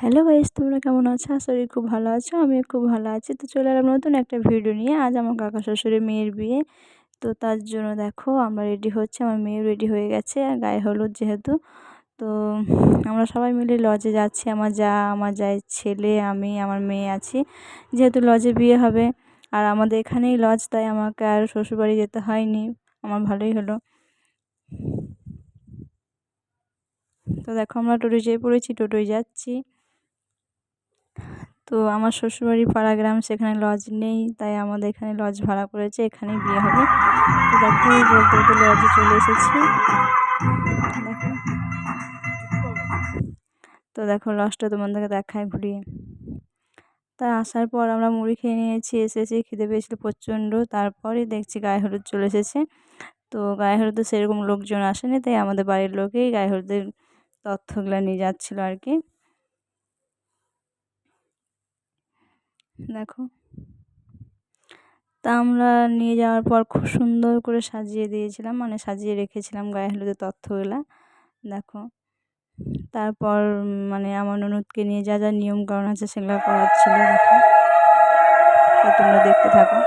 Hello guys, তোমরা কেমন আছো? আশা করি খুব ভালো আছো। আমিও খুব ভালো আছি। তো চলে এলাম নতুন একটা ভিডিও নিয়ে। আজ আমার কাকা শ্বশুরের মেয়ের বিয়ে। তো তার জন্য দেখো আমরা রেডি হচ্ছি। আমার মেয়েও রেডি হয়ে গেছে গায়ে হলুদ যেহেতু। তো আমরা সবাই মিলে লজে যাচ্ছি। আমার জায়ের ছেলে, আমি, আমার মেয়ে আছি। যেহেতু লজে বিয়ে হবে আর আমাদের এখানেই লজ, তাই আমাকে আর শ্বশুরবাড়ি যেতে হয়নি। আমার ভালোই হলো। তো দেখো আমরা টোটোয় যেয়ে পড়েছি, টোটোয় যাচ্ছি। তো আমার শ্বশুরবাড়ি পাড়া গ্রাম, সেখানে লজ নেই, তাই আমাদের এখানে লজ ভাড়া করেছে, এখানেই বিয়ে হবে। তো দেখো বলতে বলতে লজে চলে এসেছি। দেখো তো দেখো লজটা তোমাদেরকে দেখায় ঘুরিয়ে। তা আসার পর আমরা মুড়ি খেয়ে নিয়েছি, এসেছি, খিদে পেয়েছিল প্রচণ্ড। তারপরে দেখছি গায়ে হলুদ চলে এসেছে। তো গায়ে হলুদে সেরকম লোকজন আসেনি, তাই আমাদের বাড়ির লোকেই গায়ে হলুদের তথ্যগুলো নিয়ে যাচ্ছিলো আর কি। দেখো তা আমরা নিয়ে যাওয়ার পর খুব সুন্দর করে সাজিয়ে দিয়েছিলাম, মানে সাজিয়ে রেখেছিলাম গায়ে হলুদের তথ্যগুলা। দেখো তারপর মানে আমার ননদকে নিয়ে যা যা নিয়মকানুন আছে সেগুলো করাচ্ছিল। দেখো তা তোমরা দেখতে থাকো।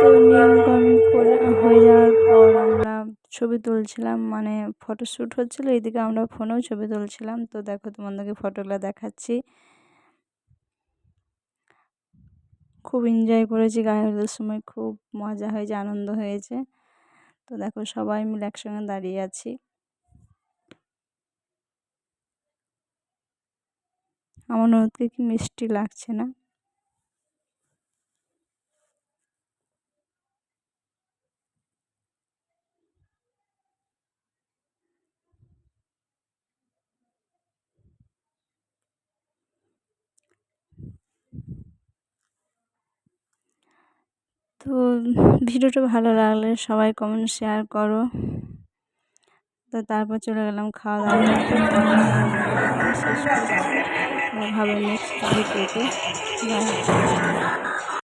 তো নিয়মকানুন করে হয়ে যাওয়ার পর আমরা ছবি তুলছিলাম, মানে ফটোশ্যুট হচ্ছিলো, এদিকে আমরা ফোনেও ছবি তুলছিলাম। তো দেখো তোমাদেরকে ফটোগুলো দেখাচ্ছি। খুব এনজয় করেছি গায়ে হলুদের সময়, খুব মজা হয়েছে, আনন্দ হয়েছে। তো দেখো সবাই মিলে একসঙ্গে দাঁড়িয়ে আছি। আমার ননদকে কি মিষ্টি লাগছে না? তো ভিডিওটা ভালো লাগলে সবাই কমেন্ট শেয়ার করো। তো তারপর চলে গেলাম খাওয়া দাওয়া করতে। শেষ করে দেখা হবে নেক্সট ভিডিওতে। বাই।